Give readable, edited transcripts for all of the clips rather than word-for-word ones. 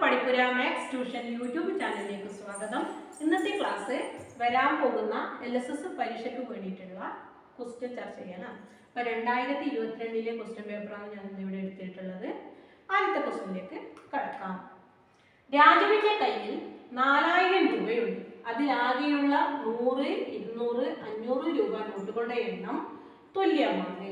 പഠിപ്പുര maths tuition YouTube ചാനലിലേക്ക് സ്വാഗതം. ഇന്നത്തെ ക്ലാസ് വരാൻ പോകുന്ന LSS പരീക്ഷയ്ക്ക് വേണ്ടിയിട്ടുള്ള ക്വസ്റ്റ്യൻ ചർച്ച ചെയ്യണം. അപ്പോൾ 2022 ക്വസ്റ്റ്യൻ പേപ്പറാണ് ഞാൻ ഇവിടെ എടുത്തിട്ടുള്ളത്. ആദ്യത്തെ ക്വസ്റ്റ്യനിലേക്ക് കടക്കാം. രാജുവിന്റെ കയ്യിൽ 4000 രൂപയുണ്ട്. അതിലാകെയുള്ള 100, 200, 500 രൂപ നോട്ടുകളുടെ എണ്ണം തുല്യമാണ്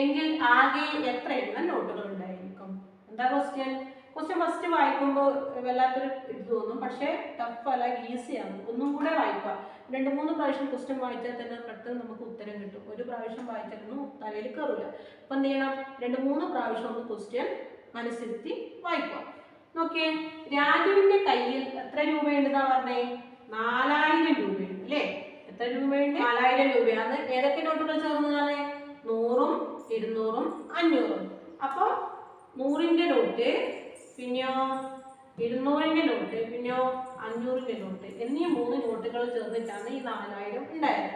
എങ്കിൽ ആകെ എത്ര എണ്ണം നോട്ടുകൾ ഉണ്ടായിരിക്കും? എന്താ ക്വസ്റ്റ്യൻ? ക്വസ്റ്റ്യൻ ഫസ്റ്റ് വായിക്കുമ്പോൾ വല്ലാത്തൊരു ഇത് തോന്നും, പക്ഷേ ടഫ് അല്ല, ഈസിയാണ്. ഒന്നും കൂടെ വായിക്കുക. 2-3 പ്രാവശ്യം ക്വസ്റ്റ്യൻ വായിച്ചാൽ തന്നെ പെട്ടെന്ന് നമുക്ക് ഉത്തരം കിട്ടും. ഒരു പ്രാവശ്യം വായിച്ചാലൊന്നും തലയിൽ കയറില്ല. അപ്പം എന്ത് ചെയ്യണം? 2-3 പ്രാവശ്യം ഒന്ന് ക്വസ്റ്റ്യൻ മനസ്സിരുത്തി വായിക്കുക. നോക്കിയേ, രാജുവിന്റെ കയ്യിൽ എത്ര രൂപയുണ്ടെന്നാ പറഞ്ഞേ? 4000 രൂപയുണ്ട് അല്ലേ? എത്ര രൂപയുണ്ട്? 4000 രൂപയാണ്. ഏതൊക്കെ നോട്ടുകൾ ചേർന്നതാണ്? 100, 200, 500. അപ്പോൾ 100ന്റെ നോട്ട്, പിന്നെയോ 200ന്റെ നോട്ട്, പിന്നെയോ 500ന്റെ നോട്ട് എന്നീ 3 നോട്ടുകൾ ചേർന്നിട്ടാണ് ഈ 4000 ഉണ്ടായത്.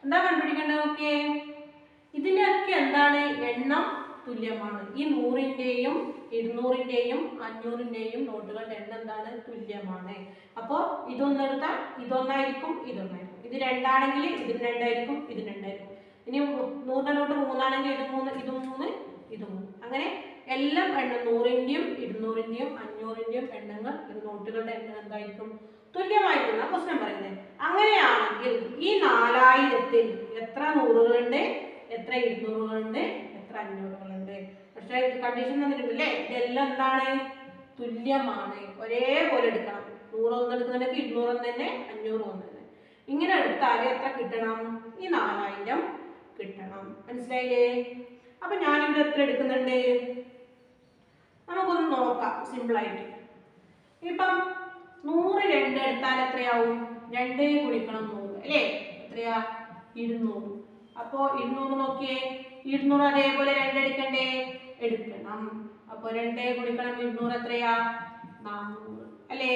എന്താ കണ്ടുപിടിക്കേണ്ടത്? നോക്കിയേ, ഇതിനൊക്കെ എന്താണ്? എണ്ണം തുല്യമാണ്. ഈ 100ന്റെയും 200ന്റെയും 500ന്റെയും നോട്ടുകളുടെ എണ്ണം എന്താണ്? തുല്യമാണ്. അപ്പോൾ ഇതൊന്നെടുത്താൽ ഇതൊന്നായിരിക്കും, ഇതൊന്നായിരിക്കും. ഇത് 2 ആണെങ്കിൽ ഇതിന് 2 ആയിരിക്കും, ഇതിന് 2 ആയിരിക്കും. ഇനി 100ന്റെ നോട്ട് 3 ആണെങ്കിൽ ഇത് 3, ഇത് 3, ഇത് 3. അങ്ങനെ എല്ലാം എണ്ണം 100ന്റെയും 200ന്റെയും 500ന്റെയും എണ്ണങ്ങൾ, ഇത് നോട്ടുകളുടെ എണ്ണം എന്തായിരിക്കും? തുല്യമായിരിക്കും. ക്വസ്റ്റ്യൻ പറയുന്നത് അങ്ങനെയാണെങ്കിൽ ഈ 4000-ൽ എത്ര 100കളുണ്ട്, എത്ര 200കളുണ്ട്, എത്ര 500കളുണ്ട്? പക്ഷേ കണ്ടീഷൻ തന്നിട്ടില്ലേ? ഇതെല്ലാം എന്താണ്? തുല്യമാണ്. ഒരേപോലെ എടുക്കണം. 100 ഒന്ന് എടുക്കുന്നുണ്ടെങ്കിൽ 200 ഒന്ന് തന്നെ, 500 ഒന്ന് തന്നെ. ഇങ്ങനെ എടുത്താൽ എത്ര കിട്ടണം? ഈ 4000 കിട്ടണം. മനസ്സിലായില്ലേ? അപ്പൊ ഞാനിവിടെ എത്ര എടുക്കുന്നുണ്ട്? നമുക്കൊന്ന് നോക്കാം സിമ്പിളായിട്ട്. ഇപ്പം 100 2 എടുത്താൽ എത്രയാവും? 2 ഗുണിക്കണം 100 അല്ലേ? എത്രയാ? 200. അപ്പോൾ 200 നോക്കിയേ, 200 അതേപോലെ 2 എടുക്കണ്ടേ? എടുക്കണം. അപ്പോൾ 2 ഗുണിക്കണം 200 എത്രയാ? 400 അല്ലേ?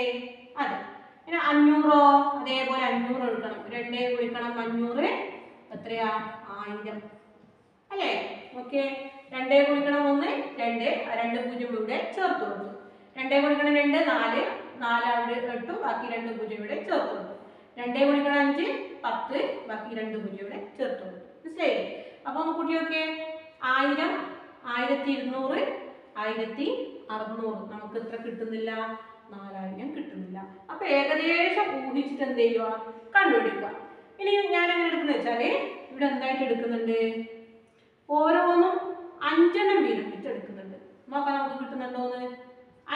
അതെ. പിന്നെ 500 അതേപോലെ 500 എടുക്കണം. 2 ഗുണിക്കണം 500 എത്രയാ? 1000 അല്ലേ? ഓക്കെ. 2 ഗുണിക്കണം 1 2, 2 പൂജ്യം ഇവിടെ ചേർത്ത് കൊടുത്തു. 2 ഗുണിക്കണം 2 4, 4 അവിടെ ഇട്ടു, ബാക്കി 2 പൂജ്യം ഇവിടെ ചേർത്ത് കൊടുത്തു. 2 ഗുണിക്കണം 5 10, ബാക്കി 2 പൂജ്യം ഇവിടെ ചേർത്ത് കൊടുത്തു. മനസ്സിലായില്ലേ? അപ്പൊ ഒന്ന് കൂട്ടി നോക്കിയേ. 1000, 1200, 1600. നമുക്ക് എത്ര കിട്ടുന്നില്ല? 4000 കിട്ടുന്നില്ല. അപ്പൊ ഏകദേശം ഊഹിച്ചിട്ട് എന്ത് ചെയ്യുക? കണ്ടുപിടിക്കുക. ഇനി ഞാൻ എങ്ങനെ എടുക്കുന്നത് വെച്ചാല് ഇവിടെ എന്തായിട്ട് എടുക്കുന്നുണ്ട്? ഓരോന്നും 5 എണ്ണം വീതം വെച്ച് എടുക്കുന്നുണ്ട്. നോക്കാം നമുക്ക് കിട്ടുന്നുണ്ടോന്ന്.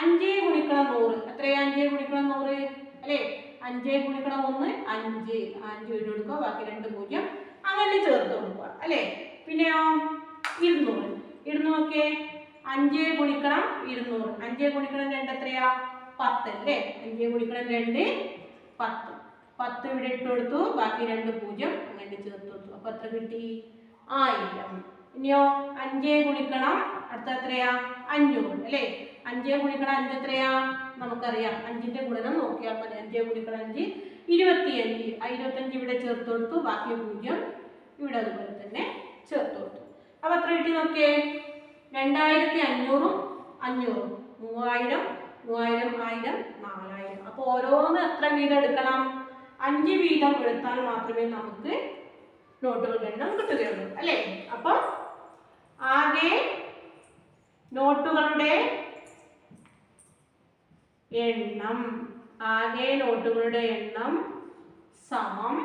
5 ഗുണിക്കണം 100 എത്രയാ? 5 ഗുണിക്കണം 100 അല്ലേ? 5 ഗുണിക്കണം 1 5, 5 വീട് കൊടുക്കുക, ബാക്കി 2 പൂജ്യം അങ്ങനെ ചേർത്ത് കൊടുക്കുക അല്ലേ? പിന്നെയോ 200 നോക്കിയേ. 5 ഗുണിക്കണം 200, 5 ഗുണിക്കണം 2 എത്രയാ? 10 അല്ലേ? 5 ഗുണിക്കണം 2 10, 10 ഇവിടെ ഇട്ട് കൊടുത്തു, ബാക്കി 2 പൂജ്യം അങ്ങനെ ചേർത്ത് കൊടുത്തു. അപ്പൊ എത്ര കിട്ടി? 1000. ഇനിയോ 5 ഗുണിക്കണം അടുത്ത എത്രയാ? 500 അല്ലേ? 5 ഗുണിക്കണം 5 എത്രയാ? നമുക്കറിയാം. 5ന്റെ ഗുണനം നോക്കിയാൽ മതി. 5 ഗുണിക്കണം 5 25. 25 ഇവിടെ ചേർത്ത് കൊടുത്തു, ബാക്കി പൂജ്യം ഇവിടെ അതുപോലെ തന്നെ ചേർത്ത് കൊടുത്തു. അപ്പൊ എത്ര കിട്ടി നോക്കിയേ? 2500, 500, 3000, 3000, 1000, 4000. അപ്പൊ ഓരോന്ന് എത്ര വീതം എടുക്കണം? 5 വീതം എടുത്താൽ മാത്രമേ നമുക്ക് നോട്ടുകളുടെ എണ്ണം കിട്ടുകയുള്ളൂ അല്ലേ? അപ്പൊ ആകെ നോട്ടുകളുടെ എണ്ണം സമം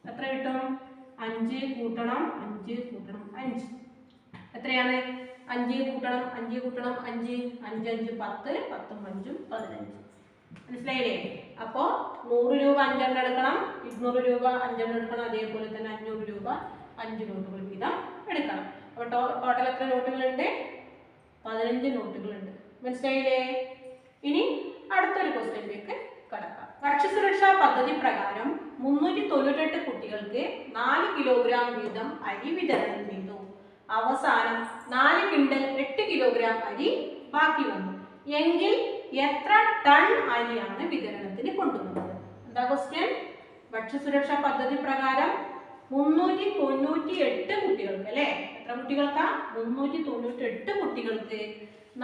എത്ര കിട്ടും? 5 കൂട്ടണം 5 കൂട്ടണം 5 എത്രയാണ്? 5 കൂട്ടണം 5 കൂട്ടണം 5, 5 5 10, 10 5 15. മനസ്സിലായില്ലേ? അപ്പോൾ 100 രൂപ 5 എണ്ണം എടുക്കണം, 200 രൂപ 5 എണ്ണം എടുക്കണം, അതേപോലെ തന്നെ 500 രൂപ 5 നോട്ടുകൾ വീതം എടുക്കണം. അപ്പോൾ ടോട്ടൽ എത്ര നോട്ടുകളുണ്ട്? 15 നോട്ടുകളുണ്ട്. മനസ്സിലായില്ലേ? ഇനി അടുത്തൊരു ക്വസ്റ്റ്യനിലേക്ക് കടക്കാം. ഭക്ഷ്യസുരക്ഷാ പദ്ധതി പ്രകാരം 398 കുട്ടികൾക്ക് 4 കിലോഗ്രാം വീതം അരി വിതരണം ചെയ്തു. അവസാനം 4 ക്വിൻ്റൽ 8 കിലോഗ്രാം അരി ബാക്കി വന്നു എങ്കിൽ എത്ര ടൺ അരിയാണ് വിതരണത്തിന് കൊണ്ടുവന്നത്? എന്താ ക്വസ്റ്റ്യൻ? ഭക്ഷ്യസുരക്ഷാ പദ്ധതി പ്രകാരം 398 കുട്ടികൾക്ക് അല്ലേ? എത്ര കുട്ടികൾക്കാ? 398 കുട്ടികൾക്ക്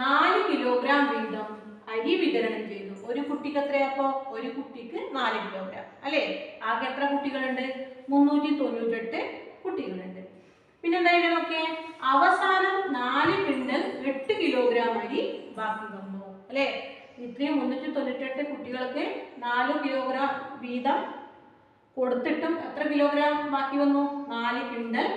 4 കിലോഗ്രാം വീതം അരി അരി വിതരണം ചെയ്തു. ഒരു കുട്ടിക്ക് എത്രയപ്പോ? ഒരു കുട്ടിക്ക് 4 കിലോഗ്രാം അല്ലേ? ആകെ എത്ര കുട്ടികളുണ്ട്? 398 കുട്ടികളുണ്ട്. പിന്നെ എന്തായാലും നോക്കിയേ, അവസാനം 4 ക്വിന്റൽ 8 കിലോഗ്രാം അരി ബാക്കി വന്നു അല്ലേ? ഇത്രയും 398 കുട്ടികൾക്ക് 4 കിലോഗ്രാം വീതം കൊടുത്തിട്ടും എത്ര കിലോഗ്രാം ബാക്കി വന്നു? 4 ക്വിന്റൽ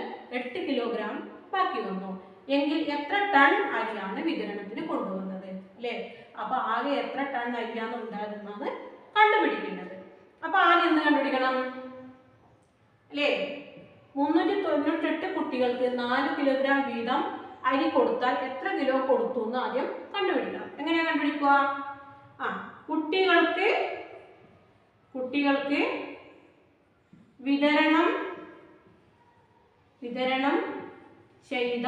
8 കിലോഗ്രാം ബാക്കി വന്നു. എങ്കിൽ എത്ര ടൺ അരിയാണ് വിതരണത്തിന് കൊണ്ടുവന്നത് അല്ലേ? അപ്പൊ ആകെ എത്ര ടൺ അരിയാണ് ഉണ്ടാകുന്നത് കണ്ടുപിടിക്കേണ്ടത്. അപ്പൊ ആദ്യം എന്ത് കണ്ടുപിടിക്കണം അല്ലേ? 398 കുട്ടികൾക്ക് 4 കിലോഗ്രാം വീതം അരി കൊടുത്താൽ എത്ര കിലോ കൊടുത്തു എന്ന് ആദ്യം കണ്ടുപിടിക്കണം. എങ്ങനെയാ കണ്ടുപിടിക്കുക? കുട്ടികൾക്ക് വിതരണം ചെയ്ത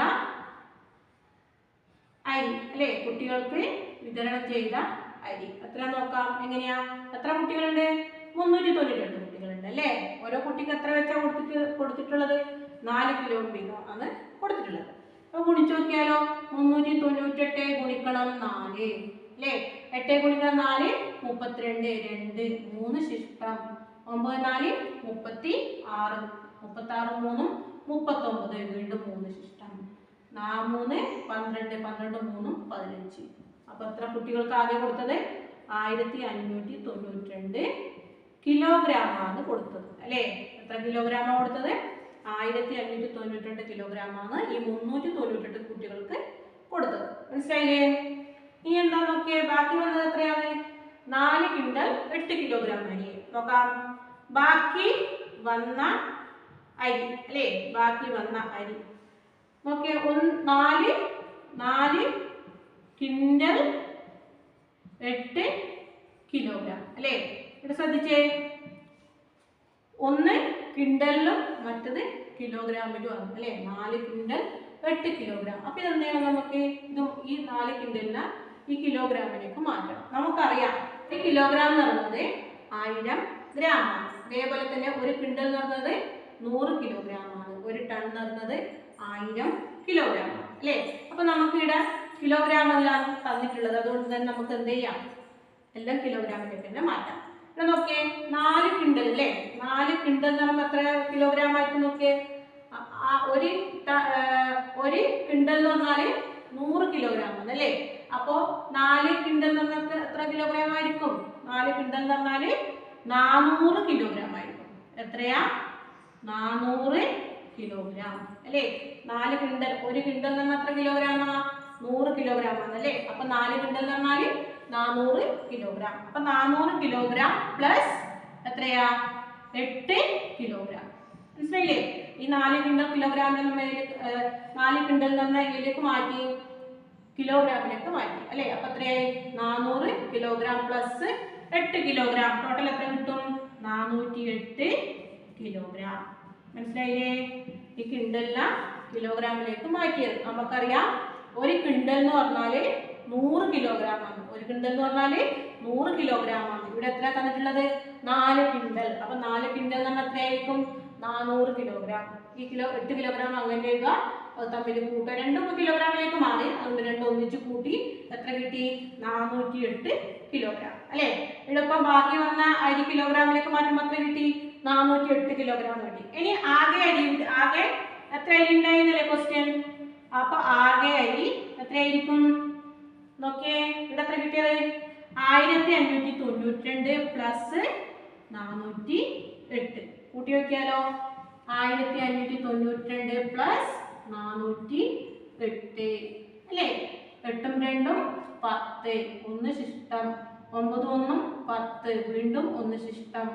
അരി അല്ലേ? കുട്ടികൾക്ക് വിതരണം ചെയ്ത അരി എത്ര നോക്കാം. എങ്ങനെയാ? എത്ര കുട്ടികളുണ്ട്? 398 കുട്ടികളുണ്ട് അല്ലേ? ഓരോ കുട്ടിക്ക് എത്ര വെച്ചാ കൊടുത്തിട്ടുള്ളത്? 4 കിലോ വീതം ആണ് കൊടുത്തിട്ടുള്ളത്. അപ്പൊ ഗുണിച്ചു നോക്കിയാലോ? 398 ഗുണിക്കണം 4 അല്ലേ? 8 ഗുണിക്കണം 4 32, 2 3 ശിഷ്ടം 9 4 36, 36 3 39, വീണ്ടും 3 ശിഷ്ടം 3 12, 12 3 15. അപ്പൊ എത്ര കുട്ടികൾക്ക് ആകെ കൊടുത്തത്? 1592 കിലോഗ്രാം ആണ് കൊടുത്തത് അല്ലേ? എത്ര കിലോഗ്രാമാണ് കൊടുത്തത്? 1592 കിലോഗ്രാം ആണ് ഈ 398 കുട്ടികൾക്ക് കൊടുത്തത്. മനസ്സിലായില്ലേ? ഇനി എന്താ നോക്കിയേ, ബാക്കി വന്നത് എത്രയാണ്? 4 ക്വിന്റൽ 8 കിലോഗ്രാം അരി. നോക്കാം, ബാക്കി വന്ന അരി അല്ലേ? ബാക്കി വന്ന അരി നോക്കിയേ, 4 ക്വിന്റൽ 8 കിലോഗ്രാം അല്ലേ? ഇവിടെ ശ്രദ്ധിച്ചേ, ഒന്ന് ക്വിന്റലിലും മറ്റത് കിലോഗ്രാമിലും ആണ് അല്ലേ? 4 ക്വിന്റൽ 8 കിലോഗ്രാം. അപ്പൊ ഇതെന്താണ്? നമുക്ക് ഇതും ഈ 4 ക്വിന്റലിനെ ഈ കിലോഗ്രാമിലേക്ക് മാറ്റണം. നമുക്കറിയാം 1 കിലോഗ്രാം എന്ന് പറയുന്നത് 1000 ഗ്രാം ആണ്. അതേപോലെ തന്നെ 1 ക്വിന്റൽ എന്ന് പറയുന്നത് 100 കിലോഗ്രാം ആണ്. 1 ടൺ എന്ന് പറയുന്നത് 1000 കിലോഗ്രാം ആണ് അല്ലേ? അപ്പൊ നമുക്ക് ഇവിടെ കിലോഗ്രാം എല്ലാം തന്നിട്ടുള്ളത്, അതുകൊണ്ട് തന്നെ നമുക്ക് എന്ത് ചെയ്യാം? എല്ലാം കിലോഗ്രാമിലേക്ക് തന്നെ മാറ്റാം. ഇവിടെ നോക്കിയേ, 4 ക്വിന്റൽ അല്ലേ? 4 ക്വിന്റൽ എന്ന് പറയുമ്പോൾ എത്ര കിലോഗ്രാം ആയിട്ട് നോക്കിയേ? ഒരു ക്വിന്റൽ എന്ന് പറഞ്ഞാല് 100 കിലോഗ്രാം ആണ് അല്ലേ? അപ്പോ 4 ക്വിന്റൽ എന്ന് പറഞ്ഞാൽ എത്ര കിലോഗ്രാം ആയിരിക്കും? 4 ക്വിന്റൽ എന്ന് പറഞ്ഞാല് 400 കിലോഗ്രാം ആയിരിക്കും. എത്രയാ? 400 കിലോഗ്രാം അല്ലേ? 4 ക്വിന്റൽ, 1 ക്വിന്റൽ എന്ന് പറഞ്ഞാൽ എത്ര കിലോഗ്രാമാ? 100 കിലോഗ്രാം ആണ് അല്ലേ? അപ്പൊ 4 ക്വിന്റൽ എന്ന് പറഞ്ഞാല് 400 കിലോഗ്രാം. അപ്പൊ 400 കിലോഗ്രാം പ്ലസ് എത്രയാ? 8 കിലോഗ്രാം. മനസ്സിലായില്ലേ? ഈ 4 ക്വിന്റൽ കിലോഗ്രാമിനെ നമ്മൾ 4 ക്വിന്റൽ എന്ന് ഇതിലേക്ക് മാറ്റി കിലോഗ്രാമിലേക്ക് മാറ്റി അല്ലേ? അപ്പൊ എത്രയായി? 400 കിലോഗ്രാം പ്ലസ് 8 കിലോഗ്രാം. ടോട്ടൽ എത്ര കിട്ടും? 408 കിലോഗ്രാം. മനസ്സിലായില്ലേ? ഈ ക്വിന്റലിനെ കിലോഗ്രാമിലേക്ക് മാറ്റിയത്. നമുക്കറിയാം 1 ക്വിന്റൽ എന്ന് പറഞ്ഞാല് 100 കിലോഗ്രാം ആണ്. 1 ക്വിന്റൽ എന്ന് പറഞ്ഞാല് 100 കിലോഗ്രാം ആണ്. ഇവിടെ എത്ര തന്നിട്ടുള്ളത്? 4 ക്വിന്റൽ. അപ്പൊ 4 ക്വിന്റൽ എന്ന് പറഞ്ഞാൽ എത്രയായിരിക്കും? 400 കിലോഗ്രാം. ഈ 8 കിലോഗ്രാം അങ്ങനെ എഴുതുക, തമ്മിൽ കൂട്ടുക. 2 കിലോഗ്രാമിലേക്ക് മാറി, അതുകൊണ്ട് 2 ഒന്നിച്ച് കൂട്ടി എത്ര കിട്ടി? 408 കിലോഗ്രാം അല്ലേ? എളുപ്പം ബാക്കി വന്ന അരി കിലോഗ്രാമിലേക്ക് മാറ്റുമ്പോൾ എത്ര കിട്ടി? 408 കിലോഗ്രാം കിട്ടി. ഇനി ആകെ എത്ര അരി ഉണ്ടായിരുന്നല്ലേ ക്വസ്റ്റ്യൻ? അപ്പൊ ആകെ അരി എത്രയായിരിക്കും നോക്കിയേ? ഇവിടെ എത്ര കിട്ടിയത്? 1592 പ്ലസ് 408 കൂട്ടി നോക്കിയാലോ? 1592 പ്ലസ് 408 അല്ലേ? 8ഉം 2ഉം 10, 1 ശിഷ്ടം 9 1 10, വീണ്ടും 1 ശിഷ്ടം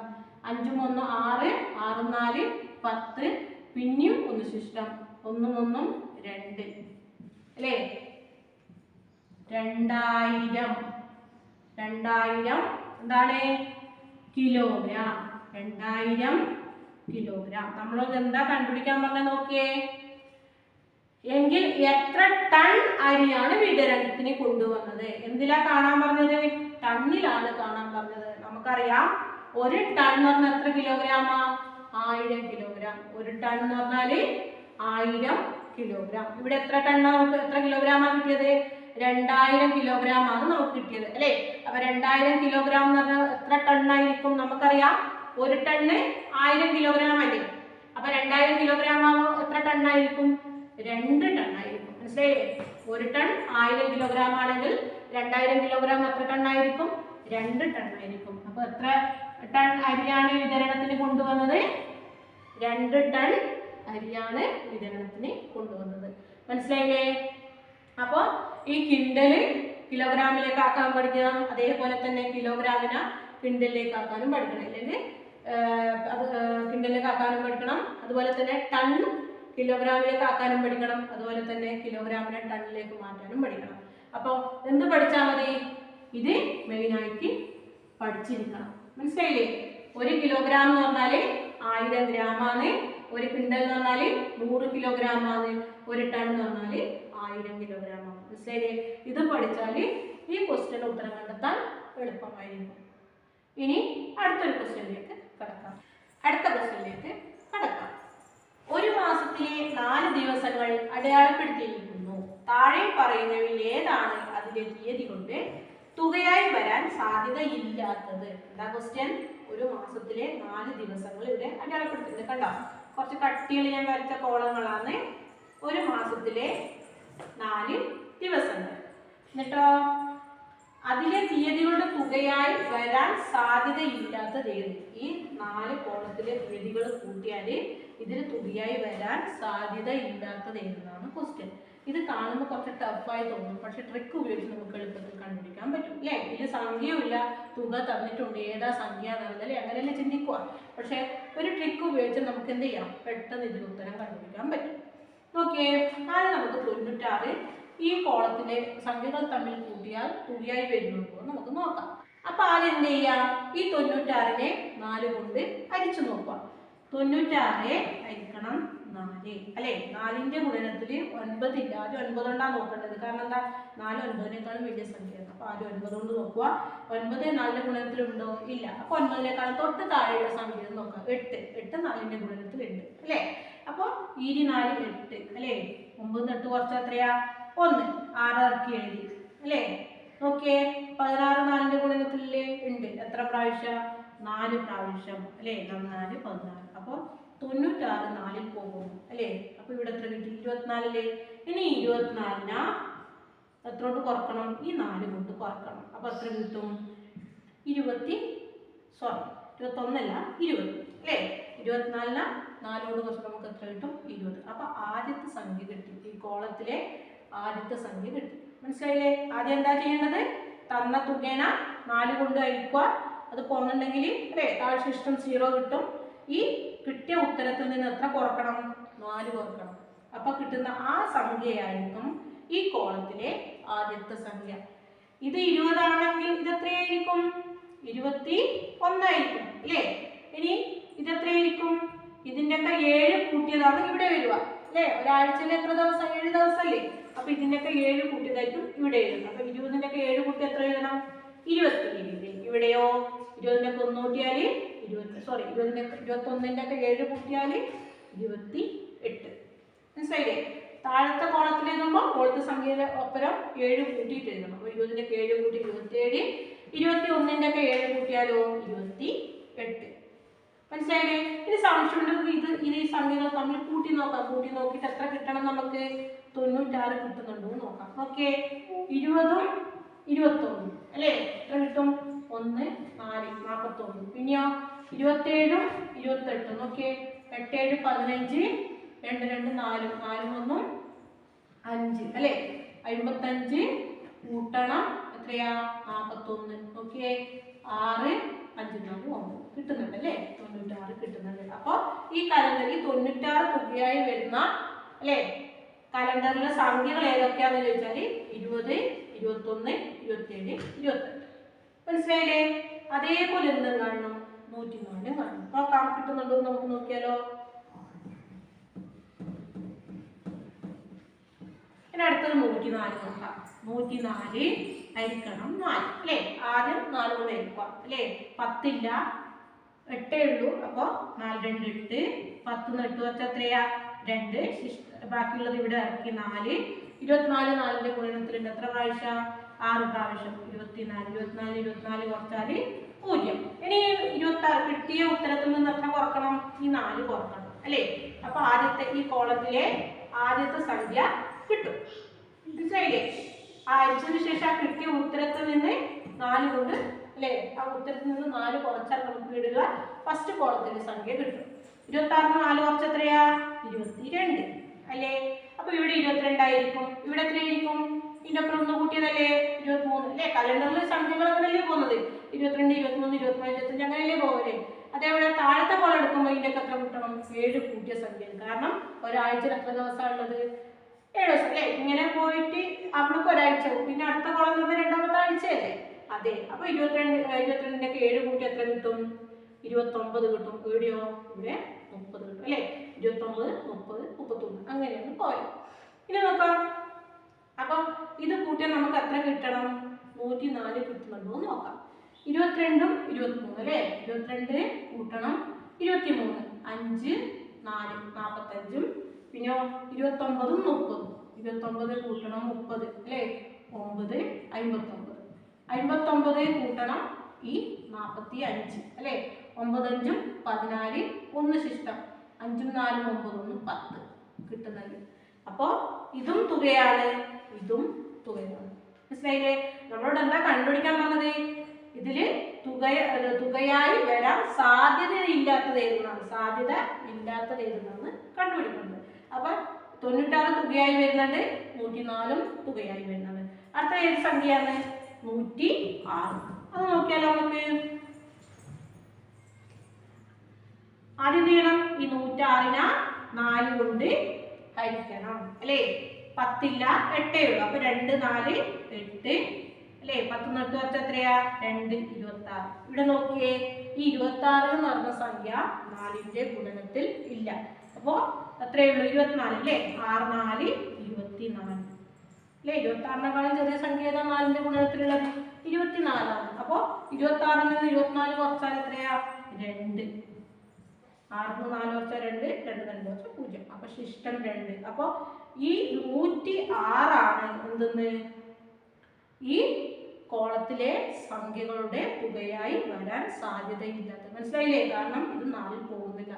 5 1 6, 6 4 10, പിന്നെയും 1 ശിഷ്ടം 1 1 2 അല്ലേ? 2000 എന്താണ്? കിലോഗ്രാം. 2000 കിലോഗ്രാം. നമ്മളത് എന്താ കണ്ടുപിടിക്കാൻ പറഞ്ഞ നോക്കിയേ? എങ്കിൽ എത്ര ടൺ അരിയാണ് വിതരണത്തിന് കൊണ്ടുവന്നത്? എന്തിലാ കാണാൻ പറഞ്ഞത്? ടണ്ണിലാണ് കാണാൻ പറഞ്ഞത്. നമുക്കറിയാം 1 ടൺ എന്ന് പറഞ്ഞാൽ എത്ര കിലോഗ്രാമാ? 1000 കിലോഗ്രാം. 1 ടൺ എന്ന് പറഞ്ഞാല് 1000 കിലോഗ്രാം. ഇവിടെ എത്ര ടണ്ണാ? നമുക്ക് എത്ര കിലോഗ്രാമാ കിട്ടിയത്? 2000 കിലോഗ്രാം ആണ് നമുക്ക് കിട്ടിയത് അല്ലേ. അപ്പൊ 2000 കിലോഗ്രാം എന്ന് പറഞ്ഞാൽ എത്ര ടണ്ണായിരിക്കും നമുക്കറിയാം. ഒരു ടണ്ണ് 1000 കിലോഗ്രാം അല്ലേ. അപ്പൊ 2000 കിലോഗ്രാം ആവുമ്പോൾ എത്ര ടണ്ണായിരിക്കും? 2 ടണ്ണായിരിക്കും. മനസ്സിലായില്ലേ? ഒരു ടൺ 1000 കിലോഗ്രാം ആണെങ്കിൽ 2000 കിലോഗ്രാം എത്ര ടണ്ണായിരിക്കും? 2 ടണ്ണായിരിക്കും. അപ്പൊ എത്ര ടൺ അരിയാണ് വിതരണത്തിന് കൊണ്ടുവന്നത്? 2 ടൺ അരിയാണ് വിതരണത്തിന് കൊണ്ടുവന്നത്. മനസ്സിലായില്ലേ? അപ്പോൾ ഈ കിൻഡല് കിലോഗ്രാമിലേക്ക് ആക്കാൻ പഠിക്കണം. അതേപോലെ തന്നെ കിലോഗ്രാമിനെ കിൻഡലിലേക്ക് ആക്കാനും പഠിക്കണം. അല്ലെങ്കിൽ അത് കിൻഡലിലേക്ക് ആക്കാനും പഠിക്കണം. അതുപോലെ തന്നെ ടൺ കിലോഗ്രാമിലേക്ക് ആക്കാനും പഠിക്കണം. അതുപോലെ തന്നെ കിലോഗ്രാമിനെ ടണ്ണിലേക്ക് മാറ്റാനും പഠിക്കണം. അപ്പോൾ എന്ത് പഠിച്ചാൽ മതി? ഇത് മെയിനായിട്ട് പഠിച്ചിരിക്കണം. മനസ്സിലായില്ലേ? 1 കിലോഗ്രാം എന്ന് പറഞ്ഞാൽ 1000 ഗ്രാമാണ്. 1 ക്വിൻ്റൽ എന്ന് പറഞ്ഞാൽ 100 കിലോഗ്രാം ആണ്. 1 ടൺ എന്ന് പറഞ്ഞാൽ 1000 കിലോഗ്രാം ആണ്. മനസ്സിലായില്ലേ? ഇത് പഠിച്ചാൽ ഈ ക്വസ്റ്റ്യൻ ഉത്തരം കണ്ടെത്താൻ എളുപ്പമായിരിക്കും. ഇനി അടുത്തൊരു ക്വസ്റ്റ്യനിലേക്ക് കടക്കാം. അടുത്ത ക്വസ്റ്റ്യനിലേക്ക് കടക്കാം. ഒരു മാസത്തിലെ 4 ദിവസങ്ങൾ അടയാളപ്പെടുത്തിയിരിക്കുന്നു. താഴെ പറയുന്നവയിൽ ഏതാണ് അതിന്റെ തീയതി കൊണ്ട് തുകയായി വരാൻ സാധ്യതയില്ലാത്തത്? എന്താ ക്വസ്റ്റ്യൻ? ഒരു മാസത്തിലെ 4 ദിവസങ്ങൾ ഇവിടെ അടയാളപ്പെടുത്തിയിട്ടുണ്ട്. കണ്ടോ? കുറച്ച് കട്ടികൾ ഞാൻ വരച്ച കോളങ്ങളാണ്. ഒരു മാസത്തിലെ 4 ദിവസങ്ങൾ. എന്നിട്ടോ അതിലെ തീയതികളുടെ തുകയായി വരാൻ സാധ്യതയില്ലാത്തത് ഏത്? ഈ 4 കോളത്തിലെ തീയതികൾ കൂട്ടിയാൽ ഇതിന് തുകയായി വരാൻ സാധ്യതയില്ലാത്തത് ഏതെന്നാണ് ക്വസ്റ്റ്യൻ. ഇത് കാണുമ്പോൾ കുറച്ച് ടഫായി തോന്നും. പക്ഷെ ട്രിക്ക് ഉപയോഗിച്ച് നമുക്ക് എളുപ്പത്തിൽ കണ്ടുപിടിക്കാൻ പറ്റും അല്ലേ. ഇതിൽ സംഖ്യയുമില്ല, തുക തന്നിട്ടുണ്ട്, ഏതാ സംഖ്യ എന്നല്ലേ, അങ്ങനെയല്ലേ ചിന്തിക്കുക. പക്ഷെ ഒരു ട്രിക്ക് ഉപയോഗിച്ച് നമുക്ക് എന്ത് ചെയ്യാം? പെട്ടെന്ന് ഇതിന് ഉത്തരം കണ്ടുപിടിക്കാൻ പറ്റും. നോക്കിയേ, ആദ്യം നമുക്ക് 96 ഈ കോളത്തിലെ സംഖ്യകൾ തമ്മിൽ കൂട്ടിയാൽ തുകയായി വരുന്നുണ്ടോ നമുക്ക് നോക്കാം. അപ്പൊ ആദ്യം എന്ത് ചെയ്യാം? ഈ 96നെ 4 കൊണ്ട് ഹരിച്ചു നോക്കാം. 96 ഹരിക്കണം 4 അല്ലെ. 4ന്റെ ഗുണനത്തിൽ 9 ഇല്ല. ആദ്യം 9 കൊണ്ടാണ് നോക്കേണ്ടത്. കാരണം എന്താ? 4 9നേക്കാളും വലിയ സംഖ്യയാണ്. അപ്പൊ ആദ്യം 9 കൊണ്ട് നോക്കുക. 9 4ന്റെ ഗുണനത്തിലുണ്ടോ? ഇല്ല. അപ്പൊ 9നേക്കാളും തൊട്ട് താഴെയുള്ള സംഖ്യ നോക്കാം. 8 4ന്റെ ഗുണനത്തിൽ ഉണ്ട് അല്ലെ. അപ്പൊ 24 8 അല്ലെ. 9 8 കുറച്ച് എത്രയാ? 1. 6 ഇറക്കി എഴുതി അല്ലെ. നോക്കിയേ, 16 4ന്റെ ഗുണനത്തിൽ ഉണ്ട്. എത്ര പ്രാവശ്യം? 4 പ്രാവശ്യം അല്ലെ. 4 16. അപ്പൊ 96 4ൽ പോകും അല്ലേ. അപ്പൊ ഇവിടെ എത്ര കിട്ടി? 24. ഇനി 24നെ എത്ര കൊണ്ട് കുറക്കണം? ഈ 4 കൊണ്ട് കുറക്കണം. അപ്പൊ എത്ര കിട്ടും? 21 അല്ല 20 അല്ലേ. 24നെ 4 കൊണ്ട് കുറച്ച് നമുക്ക് എത്ര കിട്ടും? 20. അപ്പൊ ആദ്യത്തെ സംഖ്യ കിട്ടി. ഈ കോളത്തിലെ ആദ്യത്തെ സംഖ്യ കിട്ടി. മനസ്സിലായില്ലേ? ആദ്യം എന്താ ചെയ്യേണ്ടത്? തന്ന തുകേന 4 കൊണ്ട് ഹരിക്കുക. അത് പോകുന്നുണ്ടെങ്കിൽ അല്ലേ താഴ്ശിഷ്ടം 0 കിട്ടും. ഈ കിട്ടിയ ഉത്തരത്തിൽ നിന്ന് എത്ര കുറക്കണം? 4 കുറക്കണം. അപ്പൊ കിട്ടുന്ന ആ സംഖ്യയായിരിക്കും ഈ കോളത്തിലെ ആദ്യത്തെ സംഖ്യ. ഇത് 20 ആണെങ്കിൽ ഇത് എത്രയായിരിക്കും? 21 ആയിരിക്കും അല്ലേ. ഇനി ഇത് എത്രയായിരിക്കും? ഇതിൻ്റെയൊക്കെ 7 കൂട്ടിയതാണ് ഇവിടെ വരിക അല്ലേ. ഒരാഴ്ചയിൽ എത്ര ദിവസം? 7 ദിവസം അല്ലേ. അപ്പൊ ഇതിൻ്റെയൊക്കെ 7 കൂട്ടിയതായിട്ടും ഇവിടെ എഴുതണം. അപ്പൊ 20ൻ്റെയൊക്കെ 7 കൂട്ടി എത്ര എഴുതണം? 27. ഇവിടെയോ 20ൻ്റെയൊക്കെ 1 കൂട്ടിയാൽ 21ൻ്റെയൊക്കെ 7 കൂട്ടിയാൽ 28. മനസ്സിലായില്ലേ? താഴത്തെ കോളത്തിൽ എഴുതുമ്പോൾ മുകളിലത്തെ സംഖ്യയുടെ ഒപ്പരം 7 കൂട്ടിയിട്ട് എഴുതണം. അപ്പോൾ 20ൻ്റെയൊക്കെ 7 കൂട്ടി 27. 21ൻ്റെയൊക്കെ 7 കൂട്ടിയാലോ 28. മനസ്സിലായില്ലേ? ഇനി സംശയം ഉണ്ടെങ്കിൽ ഇത് ഈ സംഖ്യകൾ തമ്മിൽ കൂട്ടി നോക്കാം. കൂട്ടി നോക്കിയിട്ട് എത്ര കിട്ടണം നമുക്ക്? 96 കിട്ടുന്നുണ്ടോ നോക്കാം. ഓക്കെ, 20ഉം 21 അല്ലേ. എത്ര കിട്ടും? 1 4 41. പിന്നെയോ 27ഉം 28. നോക്കിയേ, 8 7 15. 2 2 4 4 1 5 അല്ലേ. 55 കൂട്ടണം എത്രയാ? 41. നോക്കിയേ, 6 5 4 9 കിട്ടുന്നുണ്ട് അല്ലേ. 96 കിട്ടുന്നുണ്ട്. അപ്പോൾ ഈ കലണ്ടറിൽ 96 തുകയായി വരുന്ന അല്ലേ കലണ്ടറിലെ സംഖ്യകൾ ഏതൊക്കെയാണെന്ന് ചോദിച്ചാൽ 20 21 27 28. മനസ്സിലായില്ലേ? അതേപോലെ എന്തും കാണണം? 104 കാണണം. നോക്കാം കിട്ടുന്നുണ്ടോ നമുക്ക് നോക്കിയാലോ. ഇനി അടുത്തത് 104 നോക്കാം. 104 ഹരിക്കണം 4 അല്ലേ. ആദ്യം 4 കൊണ്ട് ഹരിക്കുക അല്ലേ. 10 ഇല്ല, 8 ഉള്ളൂ. അപ്പോൾ 4 2 8. 10 8 വെച്ചാൽ എത്രയാ? 2. ബാക്കിയുള്ളത് ഇവിടെ ഇറക്കി 4. 24 4ന്റെ ഗുണനത്തിലുണ്ട് എത്ര പ്രാവശ്യം 6 പ്രാവശ്യം 24 കുറച്ചാൽ 0. ഇനി 26 കിട്ടിയ ഉത്തരത്തിൽ നിന്ന് എത്ര കുറക്കണം ഈ 4 കുറക്കണം അല്ലേ. അപ്പൊ ആദ്യത്തെ ഈ കോളത്തിലെ ആദ്യത്തെ സംഖ്യ കിട്ടും മനസ്സിലായില്ലേ. അയച്ചതിന് ശേഷം കിട്ടിയ ഉത്തരത്തിൽ നിന്ന് 4 കൊണ്ട് അല്ലേ ആ ഉത്തരത്തിൽ നിന്ന് 4 കുറച്ചാൽ നമുക്ക് ഇടുക ഫസ്റ്റ് കോളത്തിലെ സംഖ്യ കിട്ടും. 26 4 കുറച്ച് എത്രയാ 22 അല്ലേ. അപ്പൊ ഇവിടെ 22 ആയിരിക്കും. ഇവിടെ എത്രയായിരിക്കും ഇതിന്റെ അപ്പുറം ഒന്ന് കൂട്ടിയതല്ലേ 23 അല്ലേ. കലണ്ടറിൽ സംഖ്യകൾ അങ്ങനെയല്ലേ പോകുന്നത് 22 23 24 25 അങ്ങനെയല്ലേ പോകല്ലേ. അതേപോലെ താഴത്തെ കോളം എടുക്കുമ്പോൾ ഇതിന്റെ എത്ര കിട്ടണം 7 കൂട്ടിയ സംഖ്യ. കാരണം ഒരാഴ്ചയിൽ എത്ര ദിവസമാണ് ഉള്ളത് 7 ദിവസം അല്ലേ. ഇങ്ങനെ പോയിട്ട് അവൾക്ക് ഒരാഴ്ച പിന്നെ അടുത്ത കോളം നിന്ന് രണ്ടാമത്തെ ആഴ്ചയല്ലേ അതെ. അപ്പൊ 22ന്റെ 7 കൂട്ടി എത്ര കിട്ടും 29 കിട്ടും. ഇവിടെയോ ഇവിടെ 30 കിട്ടും അല്ലേ. 29 30 31 അങ്ങനെയാണ് പോയത്. ഇനി നോക്കാം. അപ്പൊ ഇത് കൂട്ടിയാൽ നമുക്ക് എത്ര കിട്ടണം 104 കിട്ടുന്നുണ്ടോ എന്ന് നോക്കാം. 22ഉം 23 അല്ലേ. 22 കൂട്ടണം 23 5 4 45ഉം പിന്നെ 29ഉം 30 29 കൂട്ടണം 30 അല്ലേ 9 59 59 കൂട്ടണം ഈ 45 അല്ലേ 9 5ഉം 14 1 ശിഷ്ടം 5ഉം 4ഉം 9 10 കിട്ടുന്നുണ്ട്. അപ്പോ ഇതും തുകയാണ് ഇതും തുകയാണ് മനസ്സിലായില്ലേ. നമ്മളോട് എന്താ കണ്ടുപിടിക്കാൻ പറഞ്ഞത് ഇതില് തുകയായി വരാൻ സാധ്യത ഇല്ലാത്തത് ഏതെന്നാണ് കണ്ടുപിടിക്കുന്നത്. അപ്പൊ 96 തുകയായി വരുന്നുണ്ട് 104ഉം തുകയായി വരുന്നുണ്ട്. അടുത്ത ഏത് സംഖ്യയാണ് 106. അത് നോക്കിയാലോ നമുക്ക്. ആദ്യം ചെയ്യണം ഈ 106നെ 4 കൊണ്ട് ഹരിക്കണം അല്ലേ. 10 ഇല്ല 8 ഉള്ളൂ. അപ്പൊ 2 4 8 അല്ലേ. 10 നട്ട് കുറച്ച് എത്രയാ 2 26. ഇവിടെ നോക്കിയേ ഈ 26 എന്ന് പറഞ്ഞ സംഖ്യ 4ന്റെ ഗുണനത്തിൽ ഇല്ല. അപ്പോ എത്രയേ ഉള്ളൂ 24 അല്ലേ. 6 4 24 അല്ലേ. 26നെക്കാളും ചെറിയ സംഖ്യ ഏതാ 4ന്റെ ഗുണനത്തിലുള്ളത് 24 ആണ്. അപ്പോ 26ൽ നിന്ന് 24 കുറച്ചാൽ എത്രയാ 2. 6 4 കുറച്ചാൽ 2 2 2 കുറച്ചാൽ 0. അപ്പൊ ശിഷ്ടം 2. അപ്പൊ ഈ 106 ആണ് എന്തെന്ന് ഈ കോളത്തിലെ സംഖ്യകളുടെ തുകയായി വരാൻ സാധ്യതയില്ലാത്തത് മനസ്സിലായില്ലേ. കാരണം ഇത് 4ൽ പോകുന്നില്ല.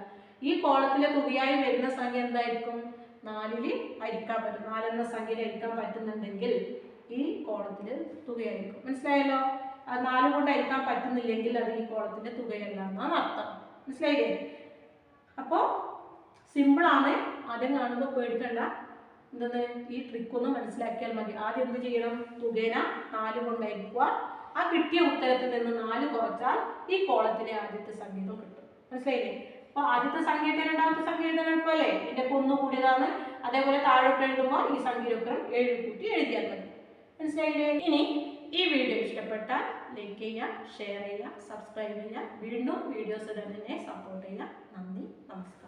ഈ കോളത്തിലെ തുകയായി വരുന്ന സംഖ്യ എന്തായിരിക്കും 4ൽ ഹരിക്കാൻ പറ്റും. 4 എന്ന സംഖ്യയിൽ ഹരിക്കാൻ പറ്റുന്നുണ്ടെങ്കിൽ ഈ കോളത്തില് തുകയായിരിക്കും മനസ്സിലായല്ലോ. അത് 4 കൊണ്ട് ഹരിക്കാൻ പറ്റുന്നില്ലെങ്കിൽ അത് ഈ കോളത്തിന്റെ തുകയല്ല എന്നാണ് അർത്ഥം മനസ്സിലായില്ലേ. അപ്പോ സിമ്പിളാണ്. ആദ്യം കാണുമ്പോൾ പേടിക്കണ്ട. എന്തെന്ന് ഈ ട്രിക്ക് ഒന്ന് മനസ്സിലാക്കിയാൽ മതി. ആദ്യം എന്ത് ചെയ്യണം തുകേന 4 കൊണ്ട് ഹരിക്കുക. ആ കിട്ടിയ ഉത്തരത്തിൽ നിന്ന് 4 കുറച്ചാൽ ഈ കോളത്തിലെ ആദ്യത്തെ സംഖ്യകൾ കിട്ടും മനസ്സിലായില്ലേ. അപ്പൊ ആദ്യത്തെ സംഖ്യത്തെ രണ്ടാമത്തെ സംഖ്യ എഴുതാൻ എളുപ്പമല്ലേ. ഇതിന്റെ ഒന്ന് കൂടിയതാണ്. അതേപോലെ താഴോട്ട് എഴുതുമ്പോൾ ഈ സംഖ്യയുടെ ഉത്തരം 7 കൂട്ടി എഴുതിയാൽ മതി മനസ്സിലായില്ലേ. ഇനി ഈ വീഡിയോ ഇഷ്ടപ്പെട്ടാൽ ലൈക്ക് ചെയ്യുക ഷെയർ ചെയ്യുക സബ്സ്ക്രൈബ് ചെയ്യുക. വീണ്ടും വീഡിയോസ് ഇടുന്നതിനെ സപ്പോർട്ട് ചെയ്യുക. നന്ദി നമസ്കാരം.